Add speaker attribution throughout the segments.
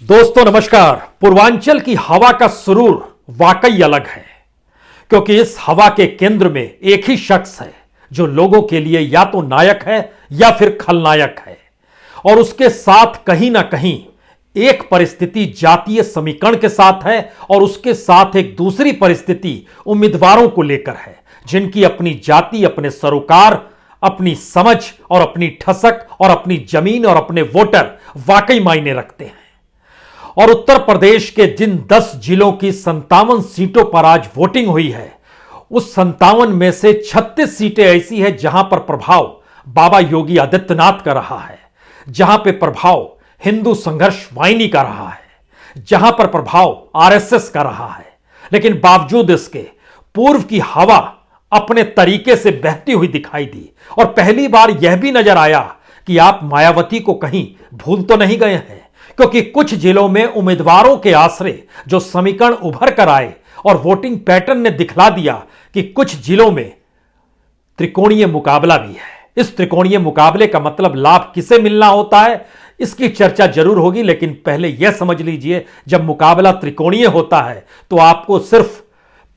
Speaker 1: दोस्तों नमस्कार। पूर्वांचल की हवा का सुरूर वाकई अलग है, क्योंकि इस हवा के केंद्र में एक ही शख्स है जो लोगों के लिए या तो नायक है या फिर खलनायक है। और उसके साथ कहीं ना कहीं एक परिस्थिति जातीय समीकरण के साथ है और उसके साथ एक दूसरी परिस्थिति उम्मीदवारों को लेकर है, जिनकी अपनी जाति, अपने सरोकार, अपनी समझ और अपनी ठसक और अपनी जमीन और अपने वोटर वाकई मायने रखते हैं। और उत्तर प्रदेश के जिन 10 जिलों की 57 सीटों पर आज वोटिंग हुई है, उस 57 में से 36 सीटें ऐसी हैं जहां पर प्रभाव बाबा योगी आदित्यनाथ का रहा है, जहां पे प्रभाव हिंदू संघर्ष वाहिनी का रहा है, जहां पर प्रभाव आरएसएस का रहा है। लेकिन बावजूद इसके पूर्व की हवा अपने तरीके से बहती हुई दिखाई दी और पहली बार यह भी नजर आया कि आप मायावती को कहीं भूल तो नहीं गए हैं, क्योंकि कुछ जिलों में उम्मीदवारों के आसरे जो समीकरण उभर कर आए और वोटिंग पैटर्न ने दिखला दिया कि कुछ जिलों में त्रिकोणीय मुकाबला भी है। इस त्रिकोणीय मुकाबले का मतलब लाभ किसे मिलना होता है, इसकी चर्चा जरूर होगी। लेकिन पहले यह समझ लीजिए, जब मुकाबला त्रिकोणीय होता है तो आपको सिर्फ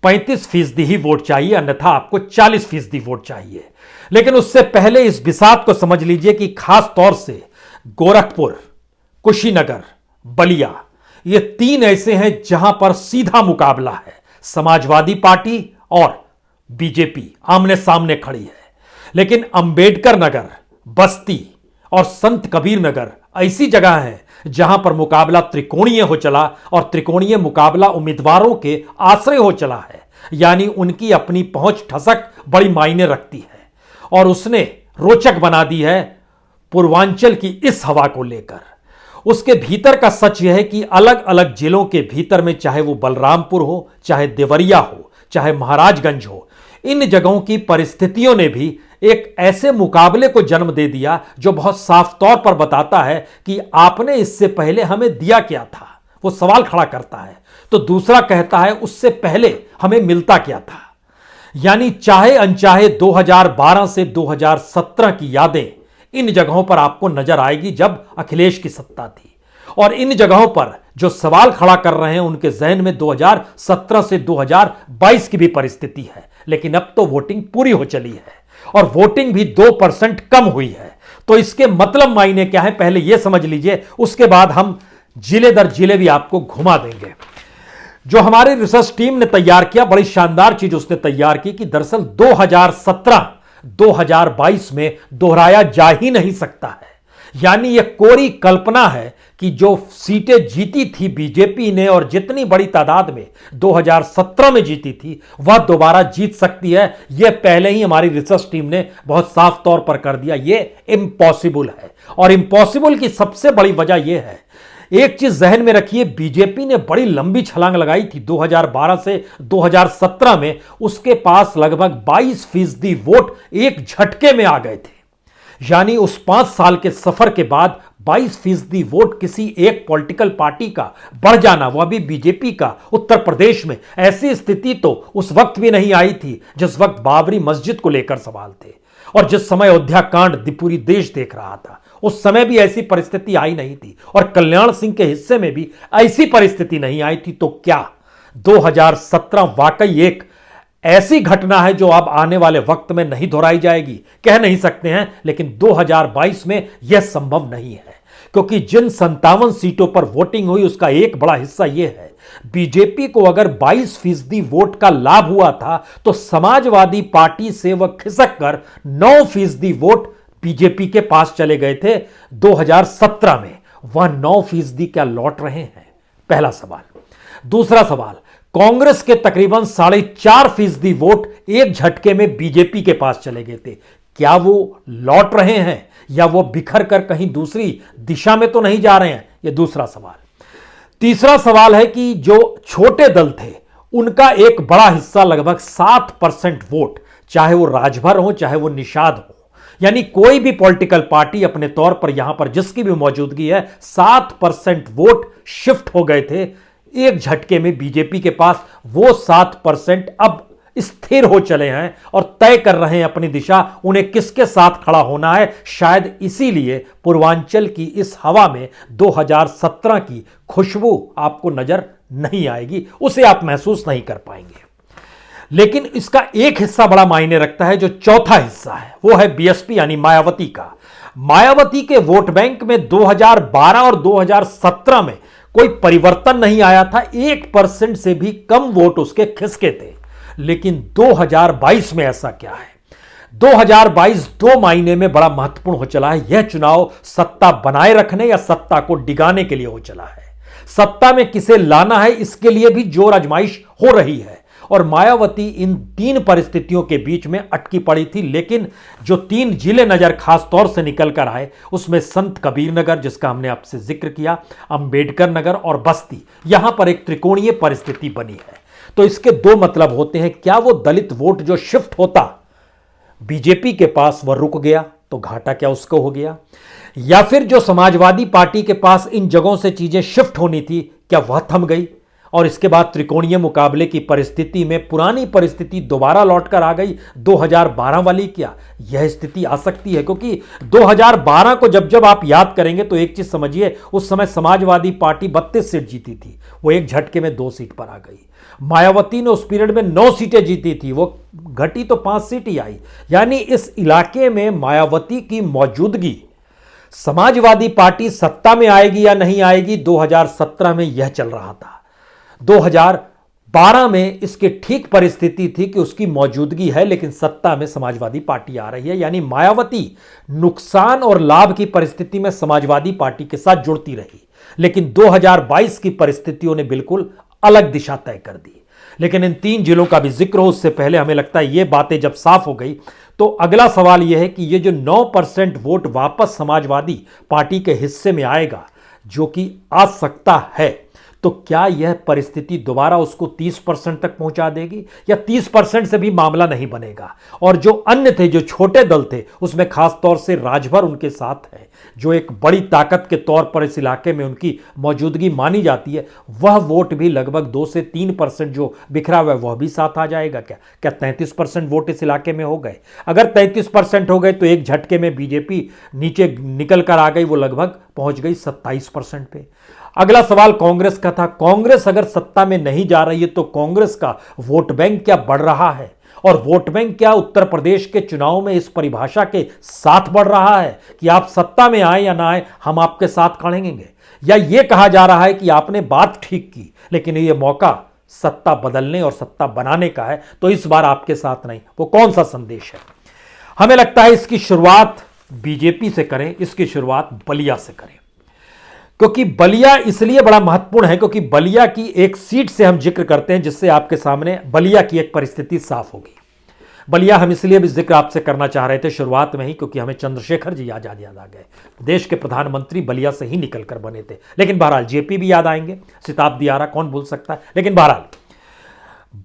Speaker 1: 35% ही वोट चाहिए, अन्यथा आपको 40% वोट चाहिए। लेकिन उससे पहले इस बिसात को समझ लीजिए कि खास तौर से गोरखपुर, कुशीनगर, बलिया, ये 3 ऐसे हैं जहां पर सीधा मुकाबला है। समाजवादी पार्टी और बीजेपी आमने सामने खड़ी है। लेकिन अंबेडकर नगर, बस्ती और संत कबीर नगर ऐसी जगह है जहां पर मुकाबला त्रिकोणीय हो चला, और त्रिकोणीय मुकाबला उम्मीदवारों के आश्रय हो चला है। यानी उनकी अपनी पहुंच ठसक बड़ी मायने रखती है और उसने रोचक बना दी है पूर्वांचल की इस हवा को लेकर। उसके भीतर का सच यह है कि अलग अलग जिलों के भीतर में, चाहे वो बलरामपुर हो, चाहे देवरिया हो, चाहे महाराजगंज हो, इन जगहों की परिस्थितियों ने भी एक ऐसे मुकाबले को जन्म दे दिया जो बहुत साफ तौर पर बताता है कि आपने इससे पहले हमें दिया क्या था। वो सवाल खड़ा करता है तो दूसरा कहता है उससे पहले हमें मिलता क्या था। यानी चाहे अनचाहे 2012 से 2017 की यादें इन जगहों पर आपको नजर आएगी जब अखिलेश की सत्ता थी। और इन जगहों पर जो सवाल खड़ा कर रहे हैं उनके जहन में 2017 से 2022 की भी परिस्थिति है। लेकिन अब तो वोटिंग पूरी हो चली है और वोटिंग भी 2% कम हुई है। तो इसके मतलब मायने क्या है, पहले यह समझ लीजिए, उसके बाद हम जिले दर जिले भी आपको घुमा देंगे। जो हमारी रिसर्च टीम ने तैयार किया, बड़ी शानदार चीज उसने तैयार की कि दरअसल 2017-2022 में दोहराया जा ही नहीं सकता है। यानी यह कोरी कल्पना है कि जो सीटें जीती थी बीजेपी ने और जितनी बड़ी तादाद में 2017 में जीती थी वह दोबारा जीत सकती है, यह पहले ही हमारी रिसर्च टीम ने बहुत साफ तौर पर कर दिया। यह इम्पॉसिबल है। और इम्पॉसिबल की सबसे बड़ी वजह यह है, एक चीज जहन में रखिए, बीजेपी ने बड़ी लंबी छलांग लगाई थी 2012 से 2017 में। उसके पास लगभग 22% वोट एक झटके में आ गए थे। यानी उस 5 साल के सफर के बाद 22% वोट किसी एक पॉलिटिकल पार्टी का बढ़ जाना, वह भी बीजेपी का, उत्तर प्रदेश में, ऐसी स्थिति तो उस वक्त भी नहीं आई थी जिस वक्त बाबरी मस्जिद को लेकर सवाल थे और जिस समय अयोध्या कांड पूरी देश देख रहा था। उस समय भी ऐसी परिस्थिति आई नहीं थी और कल्याण सिंह के हिस्से में भी ऐसी परिस्थिति नहीं आई थी। तो क्या 2017 वाकई एक ऐसी घटना है जो अब आने वाले वक्त में नहीं दोहराई जाएगी? कह नहीं सकते हैं, लेकिन 2022 में यह संभव नहीं है, क्योंकि जिन 57 सीटों पर वोटिंग हुई उसका एक बड़ा हिस्सा यह है, बीजेपी को अगर 22% वोट का लाभ हुआ था तो समाजवादी पार्टी से वह खिसक कर 9% वोट बीजेपी के पास चले गए थे 2017 में। वह 9% क्या लौट रहे हैं? पहला सवाल। दूसरा सवाल, कांग्रेस के तकरीबन 4.5% वोट एक झटके में बीजेपी के पास चले गए थे। क्या वो लौट रहे हैं या वो बिखर कर कहीं दूसरी दिशा में तो नहीं जा रहे हैं? यह दूसरा सवाल। तीसरा सवाल है कि जो छोटे दल थे उनका एक बड़ा हिस्सा, लगभग 7% वोट, चाहे वो राजभर हो चाहे वो निषाद हो, यानी कोई भी पॉलिटिकल पार्टी अपने तौर पर यहां पर जिसकी भी मौजूदगी है, 7% वोट शिफ्ट हो गए थे एक झटके में बीजेपी के पास। वो 7% अब स्थिर हो चले हैं और तय कर रहे हैं अपनी दिशा, उन्हें किसके साथ खड़ा होना है। शायद इसीलिए पूर्वांचल की इस हवा में 2017 की खुशबू आपको नजर नहीं आएगी, उसे आप महसूस नहीं कर पाएंगे। लेकिन इसका एक हिस्सा बड़ा मायने रखता है, जो चौथा हिस्सा है वो है बीएसपी यानी मायावती का। मायावती के वोट बैंक में 2012 और 2017 में कोई परिवर्तन नहीं आया था, 1% से भी कम वोट उसके खिसके थे। लेकिन 2022 में ऐसा क्या है? 2022 दो मायने में बड़ा महत्वपूर्ण हो चला है। यह चुनाव सत्ता बनाए रखने या सत्ता को डिगाने के लिए हो चला है। सत्ता में किसे लाना है, इसके लिए भी जोर आजमाइश हो रही है। और मायावती इन तीन परिस्थितियों के बीच में अटकी पड़ी थी। लेकिन जो तीन जिले नजर खास तौर से निकल कर आए, उसमें संत कबीर नगर, जिसका हमने आपसे जिक्र किया, अंबेडकर नगर और बस्ती, यहां पर एक त्रिकोणीय परिस्थिति बनी है। तो इसके दो मतलब होते हैं। क्या वो दलित वोट जो शिफ्ट होता बीजेपी के पास वह रुक गया, तो घाटा क्या उसको हो गया? या फिर जो समाजवादी पार्टी के पास इन जगहों से चीजें शिफ्ट होनी थी, क्या वह थम गई? और इसके बाद त्रिकोणीय मुकाबले की परिस्थिति में पुरानी परिस्थिति दोबारा लौटकर आ गई 2012 वाली। क्या यह स्थिति आ सकती है? क्योंकि 2012 को जब जब आप याद करेंगे तो एक चीज समझिए, उस समय समाजवादी पार्टी 32 सीट जीती थी, वो एक झटके में 2 सीट पर आ गई। मायावती ने उस पीरियड में 9 सीटें जीती थी, वो घटी तो 5 सीट ही आई। यानी इस इलाके में मायावती की मौजूदगी, समाजवादी पार्टी सत्ता में आएगी या नहीं आएगी, 2017 में यह चल रहा था। 2012 में इसकी ठीक परिस्थिति थी कि उसकी मौजूदगी है, लेकिन सत्ता में समाजवादी पार्टी आ रही है। यानी मायावती नुकसान और लाभ की परिस्थिति में समाजवादी पार्टी के साथ जुड़ती रही, लेकिन 2022 की परिस्थितियों ने बिल्कुल अलग दिशा तय कर दी। लेकिन इन तीन जिलों का भी जिक्र हो उससे पहले हमें लगता है ये बातें जब साफ हो गई, तो अगला सवाल यह है कि ये जो 9% वोट वापस समाजवादी पार्टी के हिस्से में आएगा, जो कि आ सकता है, तो क्या यह परिस्थिति दोबारा उसको 30% तक पहुंचा देगी, या 30% से भी मामला नहीं बनेगा? और जो अन्य थे, जो छोटे दल थे, उसमें खास तौर से राजभर उनके साथ है, जो एक बड़ी ताकत के तौर पर इस इलाके में उनकी मौजूदगी मानी जाती है, वह वोट भी लगभग 2 से 3% जो बिखरा हुआ है वह भी साथ आ जाएगा। क्या 33% वोट इस इलाके में हो गए? अगर 33% हो गए तो एक झटके में बीजेपी नीचे निकल कर आ गई, वो लगभग पहुंच गई 27% पे। अगला सवाल कांग्रेस का था। कांग्रेस अगर सत्ता में नहीं जा रही है तो कांग्रेस का वोट बैंक क्या बढ़ रहा है? और वोट बैंक क्या उत्तर प्रदेश के चुनाव में इस परिभाषा के साथ बढ़ रहा है कि आप सत्ता में आए या ना आए, हम आपके साथ खड़ेंगे? या यह कहा जा रहा है कि आपने बात ठीक की, लेकिन यह मौका सत्ता बदलने और सत्ता बनाने का है, तो इस बार आपके साथ नहीं? वो कौन सा संदेश है? हमें लगता है इसकी शुरुआत बीजेपी से करें, इसकी शुरुआत बलिया से करें। क्योंकि बलिया इसलिए बड़ा महत्वपूर्ण है क्योंकि बलिया की एक सीट से हम जिक्र करते हैं, जिससे आपके सामने बलिया की एक परिस्थिति साफ होगी। बलिया हम इसलिए भी जिक्र आपसे करना चाह रहे थे शुरुआत में ही, क्योंकि हमें चंद्रशेखर जी याद आ गए। देश के प्रधानमंत्री बलिया से ही निकलकर बने थे। लेकिन बहरहाल जेपी भी याद आएंगे, शताब्दी आरा, कौन भूल सकता है। लेकिन बहरहाल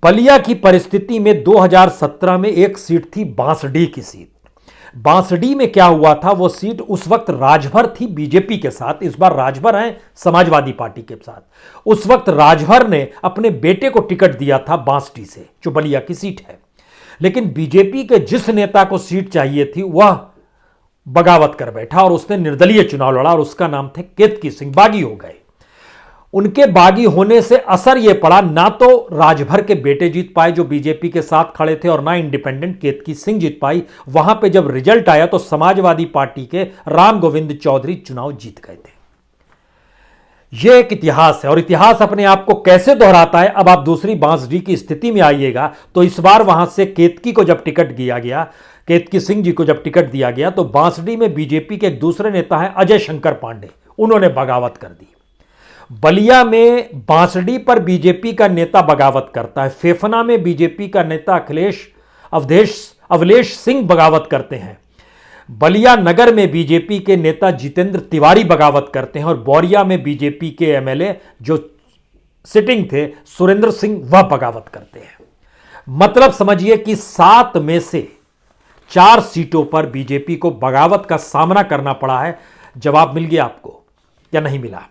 Speaker 1: बलिया की परिस्थिति में 2017 में एक सीट थी बांसडीह की सीट। बांसडीह में क्या हुआ था, वो सीट उस वक्त राजभर थी बीजेपी के साथ, इस बार राजभर है समाजवादी पार्टी के साथ। उस वक्त राजभर ने अपने बेटे को टिकट दिया था बांसडीह से, जो बलिया की सीट है। लेकिन बीजेपी के जिस नेता को सीट चाहिए थी वह बगावत कर बैठा और उसने निर्दलीय चुनाव लड़ा, और उसका नाम थे केतकी सिंह। बागी हो गए। उनके बागी होने से असर यह पड़ा, ना तो राजभर के बेटे जीत पाए जो बीजेपी के साथ खड़े थे, और ना इंडिपेंडेंट केतकी सिंह जीत पाई। वहां पे जब रिजल्ट आया तो समाजवादी पार्टी के राम गोविंद चौधरी चुनाव जीत गए थे। यह एक इतिहास है, और इतिहास अपने आप को कैसे दोहराता है। अब आप दूसरी बांसडीह की स्थिति में आइएगा, तो इस बार वहां से केतकी को जब टिकट दिया गया, केतकी सिंह जी को जब टिकट दिया गया, तो बांसडीह में बीजेपी के एक दूसरे नेता हैं अजय शंकर पांडे, उन्होंने बगावत कर दी। बलिया में बांसडीह पर बीजेपी का नेता बगावत करता है, फेफना में बीजेपी का नेता अवलेश सिंह बगावत करते हैं, बलिया नगर में बीजेपी के नेता जितेंद्र तिवारी बगावत करते हैं, और बोरिया में बीजेपी के एमएलए जो सिटिंग थे सुरेंद्र सिंह, वह बगावत करते हैं। मतलब समझिए कि 7 में से 4 सीटों पर बीजेपी को बगावत का सामना करना पड़ा है। जवाब मिल गया आपको या नहीं मिला?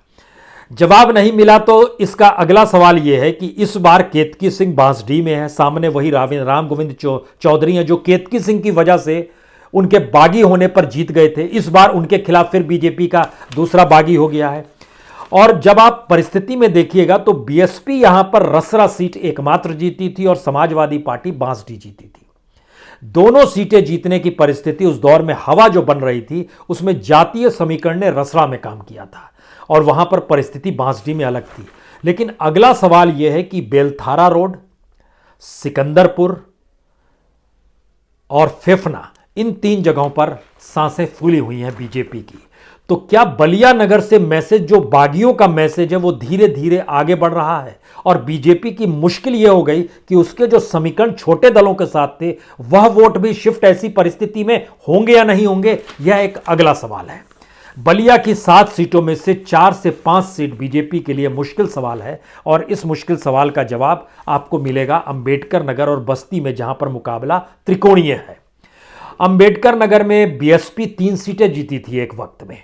Speaker 1: जवाब नहीं मिला तो इसका अगला सवाल यह है कि इस बार केतकी सिंह बांसडीह में है, सामने वही राम गोविंद चौधरी हैं जो केतकी सिंह की वजह से उनके बागी होने पर जीत गए थे। इस बार उनके खिलाफ फिर बीजेपी का दूसरा बागी हो गया है। और जब आप परिस्थिति में देखिएगा तो बीएसपी यहां पर रसरा सीट एकमात्र जीती थी और समाजवादी पार्टी बांसडीह जीती थी। दोनों सीटें जीतने की परिस्थिति उस दौर में हवा जो बन रही थी उसमें जातीय समीकरण ने रसरा में काम किया था और वहां पर परिस्थिति बांसडीह में अलग थी। लेकिन अगला सवाल यह है कि बेलथारा रोड, सिकंदरपुर और फेफना, इन 3 जगहों पर सांसें फूली हुई हैं बीजेपी की। तो क्या बलिया नगर से मैसेज, जो बागियों का मैसेज है, वो धीरे धीरे आगे बढ़ रहा है और बीजेपी की मुश्किल यह हो गई कि उसके जो समीकरण छोटे दलों के साथ थे वह वोट भी शिफ्ट ऐसी परिस्थिति में होंगे या नहीं होंगे, यह एक अगला सवाल है। बलिया की 7 सीटों में से 4 से 5 सीट बीजेपी के लिए मुश्किल सवाल है और इस मुश्किल सवाल का जवाब आपको मिलेगा अंबेडकर नगर और बस्ती में, जहां पर मुकाबला त्रिकोणीय है। अंबेडकर नगर में बीएसपी 3 सीटें जीती थी एक वक्त में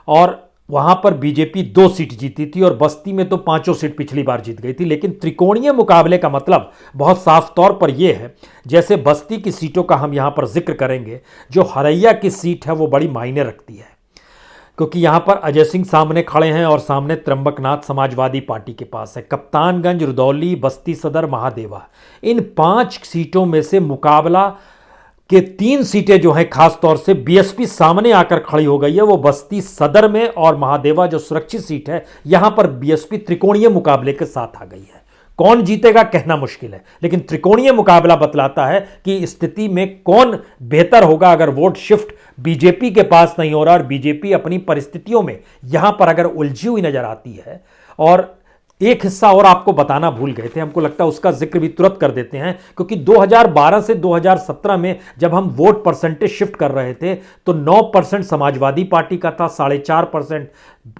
Speaker 1: और वहां पर बीजेपी 2 सीट जीती थी और बस्ती में तो 5 सीट पिछली बार जीत गई थी। लेकिन त्रिकोणीय मुकाबले का मतलब बहुत साफ तौर पर यह है, जैसे बस्ती की सीटों का हम यहां पर जिक्र करेंगे, जो हरैया की सीट है वो बड़ी मायने रखती है क्योंकि यहां पर अजय सिंह सामने खड़े हैं और सामने त्र्यंबकनाथ समाजवादी पार्टी के पास है। कप्तानगंज, रुदौली, बस्ती सदर, महादेवा, इन 5 सीटों में से मुकाबला के 3 सीटें जो हैं खासतौर से बीएसपी सामने आकर खड़ी हो गई है, वो बस्ती सदर में और महादेवा जो सुरक्षित सीट है यहां पर बीएसपी त्रिकोणीय मुकाबले के साथ आ गई है। कौन जीतेगा कहना मुश्किल है, लेकिन त्रिकोणीय मुकाबला बतलाता है कि स्थिति में कौन बेहतर होगा अगर वोट शिफ्ट बीजेपी के पास नहीं हो रहा और बीजेपी अपनी परिस्थितियों में यहां पर अगर उलझी हुई नजर आती है। और एक हिस्सा और आपको बताना भूल गए थे, हमको लगता है उसका जिक्र भी तुरंत कर देते हैं, क्योंकि 2012 से 2017 में जब हम वोट परसेंटेज शिफ्ट कर रहे थे तो 9% समाजवादी पार्टी का था, 4.5%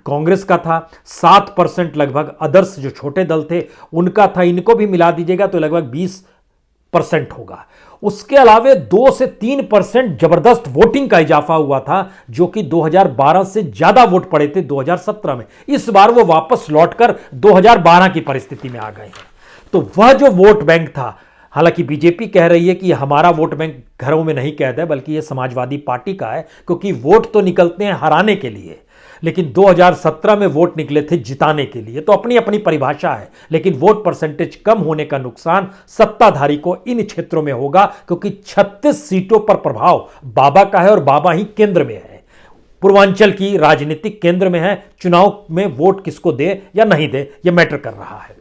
Speaker 1: कांग्रेस का था, 7% लगभग अदर्स जो छोटे दल थे उनका था। इनको भी मिला दीजिएगा तो लगभग 20% होगा। उसके अलावे 2 से 3% जबरदस्त वोटिंग का इजाफा हुआ था, जो कि 2012 से ज्यादा वोट पड़े थे 2017 में। इस बार वो वापस लौटकर 2012 की परिस्थिति में आ गए हैं। तो वह जो वोट बैंक था, हालांकि बीजेपी कह रही है कि हमारा वोट बैंक घरों में नहीं कैद है बल्कि यह समाजवादी पार्टी का है, क्योंकि वोट तो निकलते हैं हराने के लिए, लेकिन 2017 में वोट निकले थे जिताने के लिए। तो अपनी अपनी परिभाषा है, लेकिन वोट परसेंटेज कम होने का नुकसान सत्ताधारी को इन क्षेत्रों में होगा, क्योंकि 36 सीटों पर प्रभाव बाबा का है और बाबा ही केंद्र में है, पूर्वांचल की राजनीतिक केंद्र में है। चुनाव में वोट किसको दे या नहीं दे यह मैटर कर रहा है।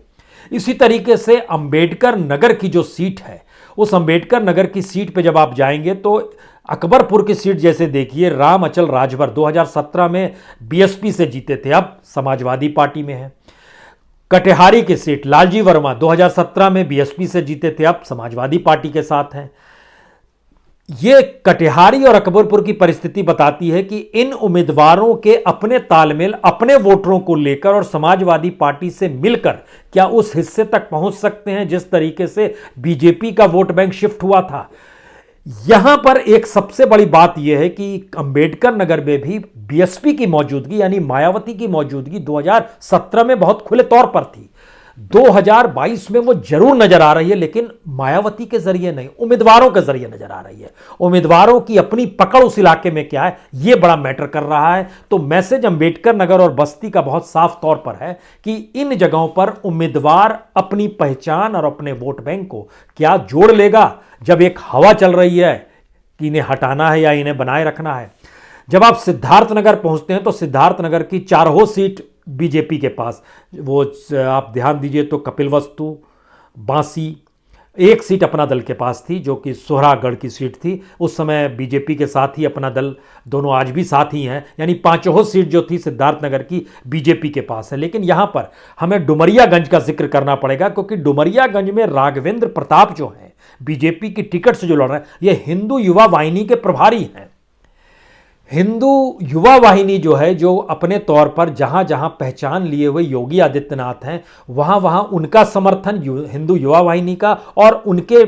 Speaker 1: इसी तरीके से अंबेडकर नगर की जो सीट है, उस अंबेडकर नगर की सीट पे जब आप जाएंगे तो अकबरपुर की सीट जैसे देखिए, राम अचल राजभर 2017 में बीएसपी से जीते थे, अब समाजवादी पार्टी में है। कटिहारी की सीट लालजी वर्मा 2017 में बीएसपी से जीते थे, अब समाजवादी पार्टी के साथ हैं। यह कटिहारी और अकबरपुर की परिस्थिति बताती है कि इन उम्मीदवारों के अपने तालमेल, अपने वोटरों को लेकर और समाजवादी पार्टी से मिलकर क्या उस हिस्से तक पहुंच सकते हैं जिस तरीके से बीजेपी का वोट बैंक शिफ्ट हुआ था। यहां पर एक सबसे बड़ी बात यह है कि अंबेडकर नगर में भी बीएसपी की मौजूदगी यानी मायावती की मौजूदगी 2017 में बहुत खुले तौर पर थी। 2022 में वो जरूर नजर आ रही है, लेकिन मायावती के जरिए नहीं, उम्मीदवारों के जरिए नजर आ रही है। उम्मीदवारों की अपनी पकड़ उस इलाके में क्या है, यह बड़ा मैटर कर रहा है। तो मैसेज अंबेडकर नगर और बस्ती का बहुत साफ तौर पर है कि इन जगहों पर उम्मीदवार अपनी पहचान और अपने वोट बैंक को क्या जोड़ लेगा, जब एक हवा चल रही है कि इन्हें हटाना है या इन्हें बनाए रखना है। जब आप सिद्धार्थनगर पहुंचते हैं तो सिद्धार्थनगर की 4 सीट बीजेपी के पास, वो आप ध्यान दीजिए तो कपिलवस्तु, बांसी, 1 सीट अपना दल के पास थी जो कि सोहरागढ़ की सीट थी। उस समय बीजेपी के साथ ही अपना दल, दोनों आज भी साथ ही हैं, यानी 5 सीट जो थी सिद्धार्थनगर की बीजेपी के पास है। लेकिन यहां पर हमें डुमरियागंज का जिक्र करना पड़ेगा, क्योंकि डुमरियागंज में राघवेंद्र प्रताप जो हैं बीजेपी की टिकट से जो लड़ रहे हैं, ये हिंदू युवा वाहिनी के प्रभारी हैं। हिंदू युवा वाहिनी जो है, जो अपने तौर पर जहां जहां पहचान लिए हुए योगी आदित्यनाथ हैं, वहां वहां उनका समर्थन हिंदू युवा वाहिनी का और उनके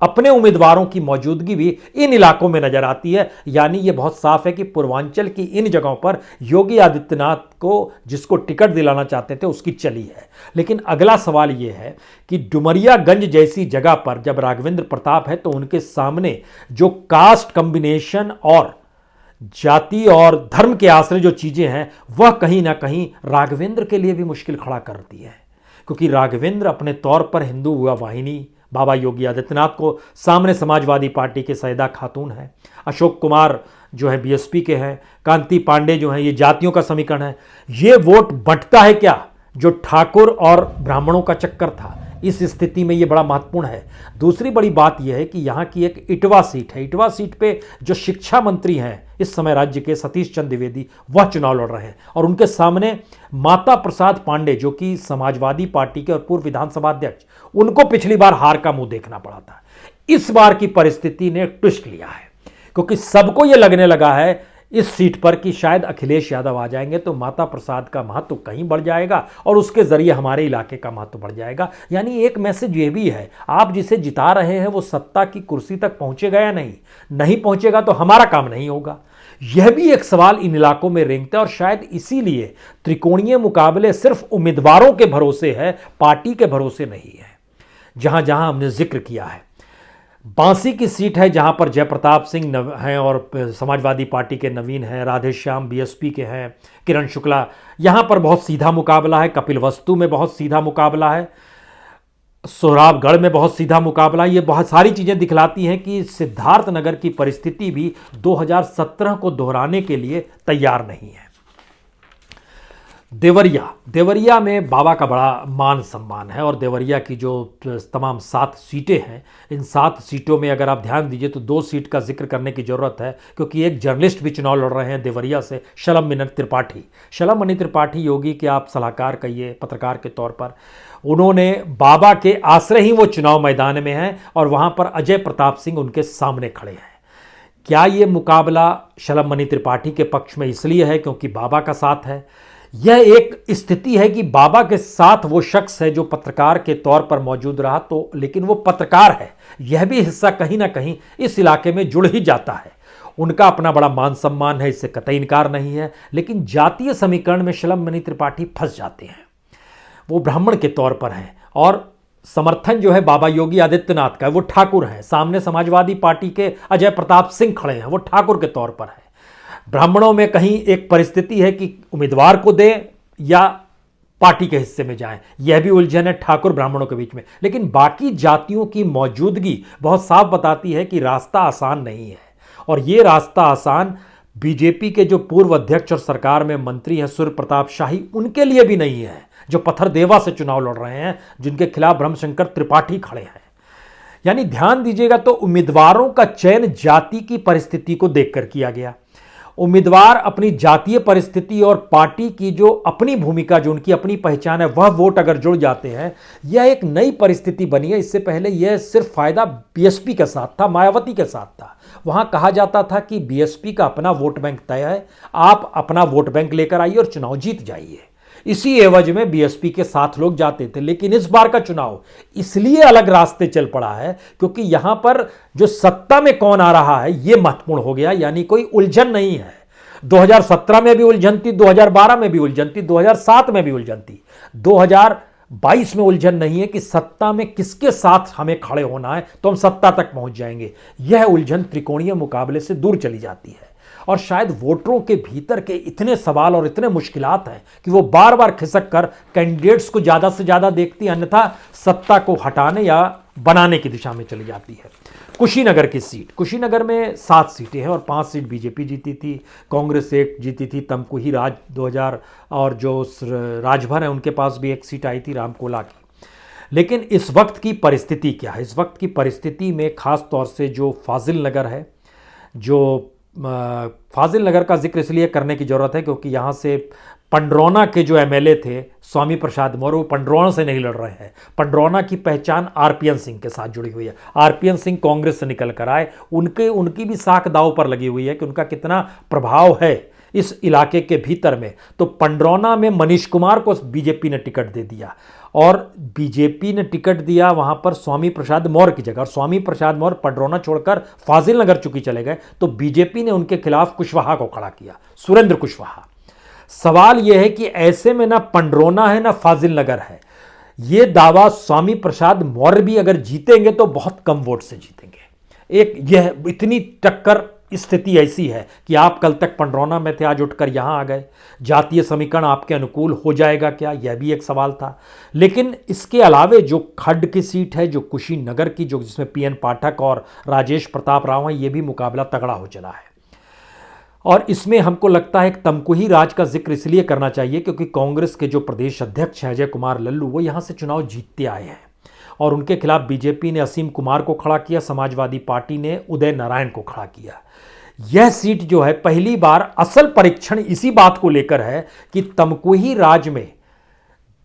Speaker 1: अपने उम्मीदवारों की मौजूदगी भी इन इलाकों में नजर आती है। यानी यह बहुत साफ है कि पूर्वांचल की इन जगहों पर योगी आदित्यनाथ को जिसको टिकट दिलाना चाहते थे उसकी चली है। लेकिन अगला सवाल यह है कि डुमरियागंज जैसी जगह पर जब राघवेंद्र प्रताप है तो उनके सामने जो कास्ट कॉम्बिनेशन और जाति और धर्म के आश्रय जो चीजें हैं वह कहीं ना कहीं राघवेंद्र के लिए भी मुश्किल खड़ा करती है, क्योंकि राघवेंद्र अपने तौर पर हिंदू हुआ वाहिनी बाबा योगी आदित्यनाथ को, सामने समाजवादी पार्टी के सैयदा खातून है, अशोक कुमार जो है बीएसपी के हैं, कांति पांडे जो है, ये जातियों का समीकरण है। ये वोट बंटता है क्या जो ठाकुर और ब्राह्मणों का चक्कर था? इस स्थिति में ये बड़ा महत्वपूर्ण है। दूसरी बड़ी बात यह है कि यहाँ की एक इटवा सीट है। इटवा सीट पे जो शिक्षा मंत्री हैं इस समय राज्य के, सतीश चंद्र द्विवेदी, वह चुनाव लड़ रहे हैं और उनके सामने माता प्रसाद पांडे जो कि समाजवादी पार्टी के और पूर्व विधानसभा अध्यक्ष, उनको पिछली बार हार का मुंह देखना पड़ा था। इस बार की परिस्थिति ने ट्विस्ट लिया है, क्योंकि सबको यह लगने लगा है इस सीट पर कि शायद अखिलेश यादव आ जाएंगे तो माता प्रसाद का महत्व कहीं बढ़ जाएगा और उसके जरिए हमारे इलाके का महत्व बढ़ जाएगा। यानी एक मैसेज ये भी है, आप जिसे जिता रहे हैं वो सत्ता की कुर्सी तक पहुंचेगा या नहीं पहुंचेगा तो हमारा काम नहीं होगा। यह भी एक सवाल इन इलाकों में रेंगता है और शायद इसीलिए त्रिकोणीय मुकाबले सिर्फ उम्मीदवारों के भरोसे है, पार्टी के भरोसे नहीं है। जहां जहां हमने जिक्र किया है, बांसी की सीट है जहां पर जयप्रताप सिंह हैं और समाजवादी पार्टी के नवीन हैं, राधेश्याम बीएसपी के हैं, किरण शुक्ला, यहां पर बहुत सीधा मुकाबला है। कपिलवस्तु में बहुत सीधा मुकाबला है, सोहराबगढ़ में बहुत सीधा मुकाबला है। ये बहुत सारी चीज़ें दिखलाती हैं कि सिद्धार्थनगर की परिस्थिति भी 2017 को दोहराने के लिए तैयार नहीं है। देवरिया में बाबा का बड़ा मान सम्मान है और देवरिया की जो तमाम 7 सीटें हैं, इन 7 सीटों में अगर आप ध्यान दीजिए तो 2 सीट का जिक्र करने की ज़रूरत है, क्योंकि एक जर्नलिस्ट भी चुनाव लड़ रहे हैं देवरिया से, शलभ मणि त्रिपाठी योगी के आप सलाहकार कहिए, पत्रकार के तौर पर। उन्होंने बाबा के आश्रय ही वो चुनाव मैदान में हैं और वहाँ पर अजय प्रताप सिंह उनके सामने खड़े हैं। क्या ये मुकाबला शलभ मणि त्रिपाठी के पक्ष में इसलिए है क्योंकि बाबा का साथ है? यह एक स्थिति है कि बाबा के साथ वो शख्स है जो पत्रकार के तौर पर मौजूद रहा, तो लेकिन वो पत्रकार है, यह भी हिस्सा कहीं ना कहीं इस इलाके में जुड़ ही जाता है। उनका अपना बड़ा मान सम्मान है, इससे कतई इनकार नहीं है, लेकिन जातीय समीकरण में शलभ मणि त्रिपाठी फंस जाते हैं। वो ब्राह्मण के तौर पर हैं और समर्थन जो है बाबा योगी आदित्यनाथ का, वो ठाकुर हैं। सामने समाजवादी पार्टी के अजय प्रताप सिंह खड़े हैं, वो ठाकुर के तौर पर हैं। ब्राह्मणों में कहीं एक परिस्थिति है कि उम्मीदवार को दें या पार्टी के हिस्से में जाएं, यह भी उलझन है ठाकुर ब्राह्मणों के बीच में। लेकिन बाकी जातियों की मौजूदगी बहुत साफ बताती है कि रास्ता आसान नहीं है, और ये रास्ता आसान बीजेपी के जो पूर्व अध्यक्ष और सरकार में मंत्री हैं सूर्य प्रताप शाही, उनके लिए भी नहीं है, जो पत्थरदेवा से चुनाव लड़ रहे हैं, जिनके खिलाफ ब्रह्मशंकर त्रिपाठी खड़े हैं। यानी ध्यान दीजिएगा तो उम्मीदवारों का चयन जाति की परिस्थिति को देखकर किया गया। उम्मीदवार अपनी जातीय परिस्थिति और पार्टी की जो अपनी भूमिका, जो उनकी अपनी पहचान है, वह वोट अगर जुड़ जाते हैं, यह एक नई परिस्थिति बनी है। इससे पहले यह सिर्फ फायदा बीएसपी के साथ था, मायावती के साथ था। वहां कहा जाता था कि बीएसपी का अपना वोट बैंक तय है, आप अपना वोट बैंक लेकर आइए और चुनाव जीत जाइए। इसी एवज में बीएसपी के साथ लोग जाते थे। लेकिन इस बार का चुनाव इसलिए अलग रास्ते चल पड़ा है क्योंकि यहां पर जो सत्ता में कौन आ रहा है यह महत्वपूर्ण हो गया। यानी कोई उलझन नहीं है। 2017 में भी उलझन थी, 2012 में भी उलझन थी, 2007 में भी उलझन थी, 2022 में उलझन नहीं है कि सत्ता में किसके साथ हमें खड़े होना है तो हम सत्ता तक पहुंच जाएंगे। यह उलझन त्रिकोणीय मुकाबले से दूर चली जाती है और शायद वोटरों के भीतर के इतने सवाल और इतने मुश्किलात हैं कि वो बार बार खिसक कर कैंडिडेट्स को ज़्यादा से ज़्यादा देखती है, अन्यथा सत्ता को हटाने या बनाने की दिशा में चली जाती है। कुशीनगर की सीट, कुशीनगर में 7 सीटें हैं और 5 सीट बीजेपी जीती थी, कांग्रेस 1 जीती थी, तमकुही राज 2000 और जो राजभर है उनके पास भी 1 सीट आई थी रामकोला की। लेकिन इस वक्त की परिस्थिति क्या है? इस वक्त की परिस्थिति में खास तौर से जो फाजिल नगर है, जो फाजिल नगर का जिक्र इसलिए करने की ज़रूरत है क्योंकि यहाँ से पंडरौना के जो एमएलए थे स्वामी प्रसाद मौर्य, वो पंडरौना से नहीं लड़ रहे हैं। पंडरौना की पहचान आरपीएन सिंह के साथ जुड़ी हुई है। आरपीएन सिंह कांग्रेस से निकल कर आए, उनकी भी साख दांव पर लगी हुई है कि उनका कितना प्रभाव है इस इलाके के भीतर में, तो पंडरौना में मनीष कुमार को बीजेपी ने टिकट दे दिया और बीजेपी ने टिकट दिया वहां पर स्वामी प्रसाद मौर्य की जगह, और स्वामी प्रसाद मौर्य पंडरौना छोड़कर फाजिल नगर चूंकि चले गए तो बीजेपी ने उनके खिलाफ कुशवाहा को खड़ा किया, सुरेंद्र कुशवाहा। सवाल यह है कि ऐसे में ना पंडरौना है ना फाजिल नगर है, यह दावा स्वामी प्रसाद मौर्य भी अगर जीतेंगे तो बहुत कम वोट से जीतेंगे। एक यह इतनी टक्कर स्थिति ऐसी है कि आप कल तक पंडरौना में थे, आज उठकर यहां आ गए, जातीय समीकरण आपके अनुकूल हो जाएगा क्या, यह भी एक सवाल था। लेकिन इसके अलावे जो खड्ड की सीट है, जो कुशीनगर की, जो जिसमें पीएन पाठक और राजेश प्रताप राव हैं, यह भी मुकाबला तगड़ा हो चला है। और इसमें हमको लगता है एक तमकुही राज का जिक्र इसलिए करना चाहिए क्योंकि कांग्रेस के जो प्रदेश अध्यक्ष हैं अजय कुमार लल्लू, वो यहां से चुनाव जीतते आए हैं और उनके खिलाफ बीजेपी ने असीम कुमार को खड़ा किया, समाजवादी पार्टी ने उदय नारायण को खड़ा किया। यह सीट जो है पहली बार असल परीक्षण इसी बात को लेकर है कि तमकुही राज में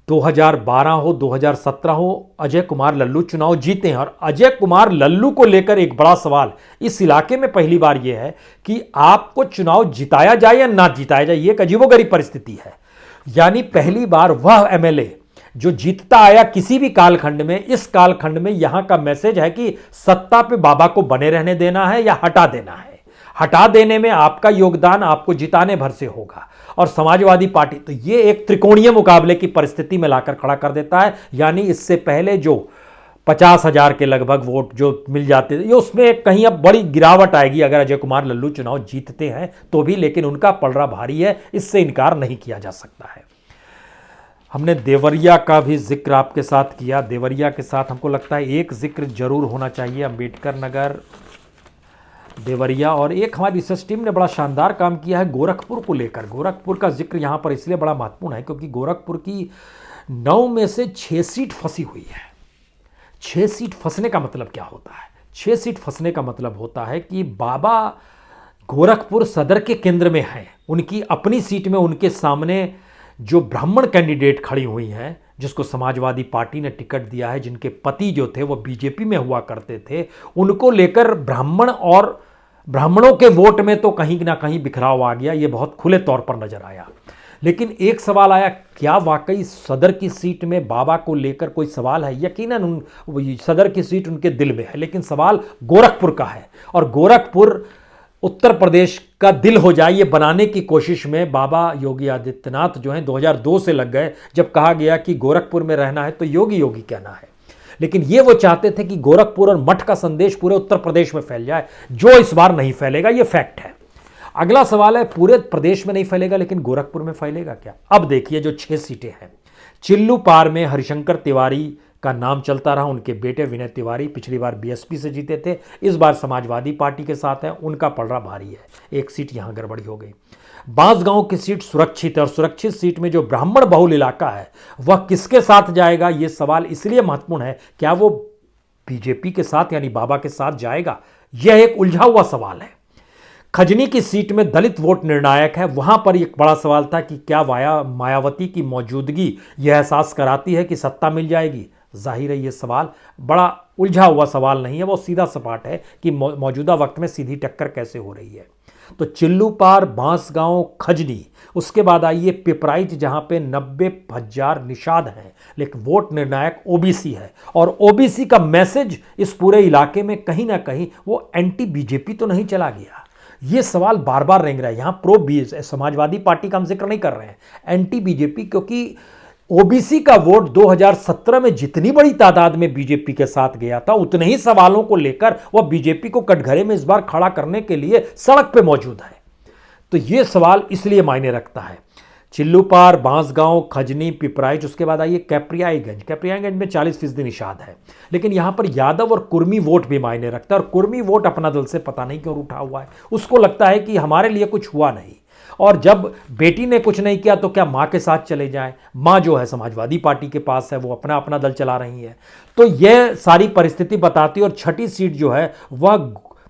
Speaker 1: 2012 हो 2017 हो अजय कुमार लल्लू चुनाव जीते हैं। और अजय कुमार लल्लू को लेकर एक बड़ा सवाल इस इलाके में पहली बार यह है कि आपको चुनाव जिताया जाए या ना जिताया जाए, यह एक अजीबोगरीब परिस्थिति है। यानी पहली बार वह एमएलए जो जीतता आया किसी भी कालखंड में, इस कालखंड में यहां का मैसेज है कि सत्ता पे बाबा को बने रहने देना है या हटा देना है। हटा देने में आपका योगदान आपको जिताने भर से होगा। और समाजवादी पार्टी तो ये एक त्रिकोणीय मुकाबले की परिस्थिति में लाकर खड़ा कर देता है। यानी इससे पहले जो 50,000 के लगभग वोट जो मिल जाते थे, ये उसमें कहीं अब बड़ी गिरावट आएगी अगर अजय कुमार लल्लू चुनाव जीतते हैं तो भी, लेकिन उनका पलड़ा भारी है, इससे इनकार नहीं किया जा सकता है। हमने देवरिया का भी जिक्र आपके साथ किया। देवरिया के साथ हमको लगता है एक जिक्र जरूर होना चाहिए, अंबेडकर नगर, देवरिया। और एक हमारी रिसर्च टीम ने बड़ा शानदार काम किया है गोरखपुर को लेकर। गोरखपुर का जिक्र यहाँ पर इसलिए बड़ा महत्वपूर्ण है क्योंकि गोरखपुर की 9 में से 6 सीट फंसी हुई है। 6 सीट फंसने का मतलब क्या होता है? 6 सीट फंसने का मतलब होता है कि बाबा गोरखपुर सदर के केंद्र में हैं, उनकी अपनी सीट में उनके सामने जो ब्राह्मण कैंडिडेट खड़ी हुई हैं, जिसको समाजवादी पार्टी ने टिकट दिया है, जिनके पति जो थे वो बीजेपी में हुआ करते थे, उनको लेकर ब्राह्मण और ब्राह्मणों के वोट में तो कहीं ना कहीं बिखराव आ गया। ये बहुत खुले तौर पर नजर आया। लेकिन एक सवाल आया, क्या वाकई सदर की सीट में बाबा को लेकर कोई सवाल है? यकीनन सदर की सीट उनके दिल में है, लेकिन सवाल गोरखपुर का है। और गोरखपुर उत्तर प्रदेश का दिल हो जाए, ये बनाने की कोशिश में बाबा योगी आदित्यनाथ जो हैं 2002 से लग गए। जब कहा गया कि गोरखपुर में रहना है तो योगी योगी कहना है, लेकिन ये वो चाहते थे कि गोरखपुर और मठ का संदेश पूरे उत्तर प्रदेश में फैल जाए, जो इस बार नहीं फैलेगा, ये फैक्ट है। अगला सवाल है, पूरे प्रदेश में नहीं फैलेगा लेकिन गोरखपुर में फैलेगा क्या? अब देखिए जो 6 सीटें हैं, चिल्लू पार में हरिशंकर तिवारी का नाम चलता रहा, उनके बेटे विनय तिवारी पिछली बार बीएसपी से जीते थे, इस बार समाजवादी पार्टी के साथ है, उनका पलड़ा भारी है। एक सीट यहां गड़बड़ी हो गई। बांसगांव की सीट सुरक्षित है और सुरक्षित सीट में जो ब्राह्मण बहुल इलाका है वह किसके साथ जाएगा, यह सवाल इसलिए महत्वपूर्ण है। क्या वो बीजेपी के साथ यानी बाबा के साथ जाएगा? यह एक उलझा हुआ सवाल है। खजनी की सीट में दलित वोट निर्णायक है, वहां पर एक बड़ा सवाल था कि क्या मायावती की मौजूदगी यह एहसास कराती है कि सत्ता मिल जाएगी? जाहिर है ये सवाल बड़ा उलझा हुआ सवाल नहीं है, वो सीधा सपाट है कि मौजूदा वक्त में सीधी टक्कर कैसे हो रही है। तो चिल्लू पार, बांसगांव, खजनी, उसके बाद आइए पिपराइच जहां पे 90,000 निषाद हैं, लेकिन वोट निर्णायक ओबीसी है। और ओबीसी का मैसेज इस पूरे इलाके में कहीं ना कहीं वो एंटी बीजेपी तो नहीं चला गया? ये सवाल बार बार रेंग रहा है। यहां समाजवादी पार्टी का हम जिक्र नहीं कर रहे हैं, एंटी बीजेपी, क्योंकि ओबीसी का वोट 2017 में जितनी बड़ी तादाद में बीजेपी के साथ गया था, उतने ही सवालों को लेकर वह बीजेपी को कटघरे में इस बार खड़ा करने के लिए सड़क पे मौजूद है। तो यह सवाल इसलिए मायने रखता है। चिल्लू पार, बांसगांव, खजनी, पिपराइच, उसके बाद आइए कैप्रियाईगंज। कैप्रियाईगंज में 40% निषाद है, लेकिन यहां पर यादव और कुर्मी वोट भी मायने रखता है। और कुर्मी वोट अपना दल से पता नहीं क्यों उठा हुआ है, उसको लगता है कि हमारे लिए कुछ हुआ नहीं, और जब बेटी ने कुछ नहीं किया तो क्या मां के साथ चले जाएं? मां जो है समाजवादी पार्टी के पास है, वो अपना अपना दल चला रही है। तो यह सारी परिस्थिति बताती है। और छठी सीट जो है वह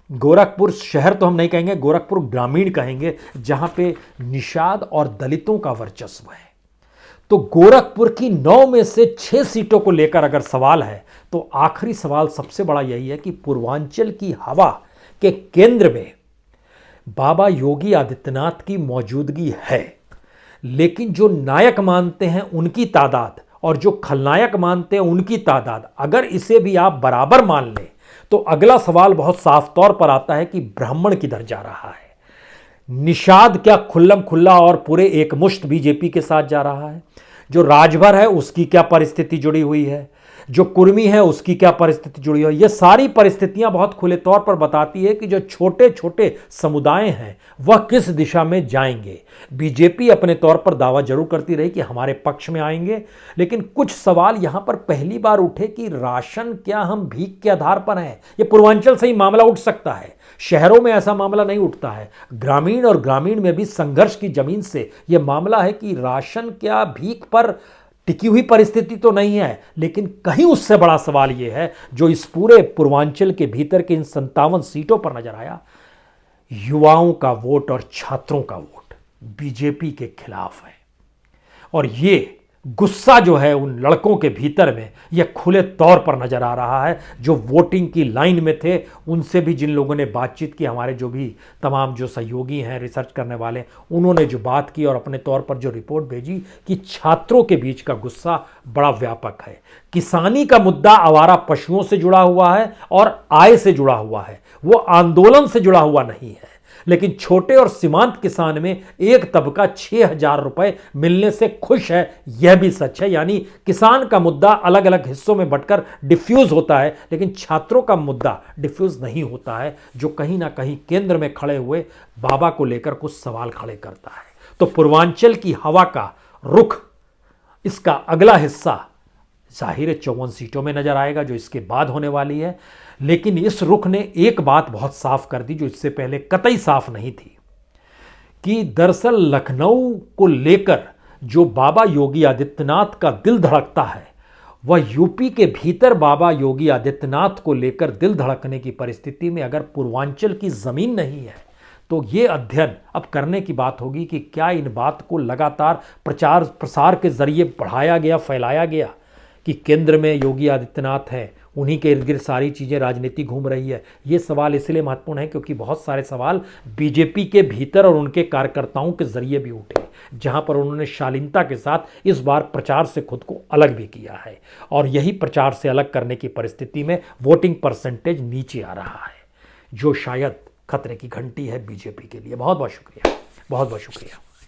Speaker 1: गोरखपुर शहर तो हम नहीं कहेंगे, गोरखपुर ग्रामीण कहेंगे, जहां पे निषाद और दलितों का वर्चस्व है। तो गोरखपुर की 9 में से 6 सीटों को लेकर अगर सवाल है तो आखिरी सवाल सबसे बड़ा यही है कि पूर्वांचल की हवा के केंद्र में बाबा योगी आदित्यनाथ की मौजूदगी है, लेकिन जो नायक मानते हैं उनकी तादाद और जो खलनायक मानते हैं उनकी तादाद, अगर इसे भी आप बराबर मान लें तो अगला सवाल बहुत साफ तौर पर आता है कि ब्राह्मण किधर जा रहा है। निषाद क्या खुल्लम खुल्ला और पूरे एकमुश्त बीजेपी के साथ जा रहा है? जो राजभर है उसकी क्या परिस्थिति जुड़ी हुई है? जो कुर्मी है उसकी क्या परिस्थिति जुड़ी हुई है? ये सारी परिस्थितियां बहुत खुले तौर पर बताती है कि जो छोटे छोटे समुदाय हैं वह किस दिशा में जाएंगे। बीजेपी अपने तौर पर दावा जरूर करती रही कि हमारे पक्ष में आएंगे, लेकिन कुछ सवाल यहां पर पहली बार उठे कि राशन क्या हम भीख के आधार पर हैं? ये पूर्वांचल से ही मामला उठ सकता है, शहरों में ऐसा मामला नहीं उठता है। ग्रामीण और ग्रामीण में भी संघर्ष की जमीन से यह मामला है कि राशन क्या भीख पर टिकी हुई परिस्थिति तो नहीं है, लेकिन कहीं उससे बड़ा सवाल यह है जो इस पूरे पूर्वांचल के भीतर के इन 57 सीटों पर नजर आया, युवाओं का वोट और छात्रों का वोट बीजेपी के खिलाफ है। और ये गुस्सा जो है उन लड़कों के भीतर में यह खुले तौर पर नजर आ रहा है, जो वोटिंग की लाइन में थे। उनसे भी जिन लोगों ने बातचीत की, हमारे जो भी तमाम जो सहयोगी हैं, रिसर्च करने वाले, उन्होंने जो बात की और अपने तौर पर जो रिपोर्ट भेजी कि छात्रों के बीच का गुस्सा बड़ा व्यापक है। किसानी का मुद्दा आवारा पशुओं से जुड़ा हुआ है और आय से जुड़ा हुआ है, वो आंदोलन से जुड़ा हुआ नहीं है। लेकिन छोटे और सीमांत किसान में एक तबका 6,000 रुपए मिलने से खुश है, यह भी सच है। यानी किसान का मुद्दा अलग अलग हिस्सों में बंटकर डिफ्यूज होता है, लेकिन छात्रों का मुद्दा डिफ्यूज नहीं होता है, जो कहीं ना कहीं केंद्र में खड़े हुए बाबा को लेकर कुछ सवाल खड़े करता है। तो पूर्वांचल की हवा का रुख, इसका अगला हिस्सा जाहिर है 54 सीटों में नजर आएगा जो इसके बाद होने वाली है। लेकिन इस रुख ने एक बात बहुत साफ कर दी जो इससे पहले कतई साफ नहीं थी, कि दरअसल लखनऊ को लेकर जो बाबा योगी आदित्यनाथ का दिल धड़कता है, वह यूपी के भीतर बाबा योगी आदित्यनाथ को लेकर दिल धड़कने की परिस्थिति में अगर पूर्वांचल की जमीन नहीं है, तो ये अध्ययन अब करने की बात होगी कि क्या इन बात को लगातार प्रचार प्रसार के जरिए बढ़ाया गया, फैलाया गया कि केंद्र में योगी आदित्यनाथ है, उन्हीं के इर्द गिर्द सारी चीज़ें राजनीति घूम रही है। ये सवाल इसलिए महत्वपूर्ण है क्योंकि बहुत सारे सवाल बीजेपी के भीतर और उनके कार्यकर्ताओं के जरिए भी उठे, जहां पर उन्होंने शालीनता के साथ इस बार प्रचार से खुद को अलग भी किया है। और यही प्रचार से अलग करने की परिस्थिति में वोटिंग परसेंटेज नीचे आ रहा है, जो शायद खतरे की घंटी है बीजेपी के लिए। बहुत बहुत शुक्रिया, बहुत बहुत शुक्रिया।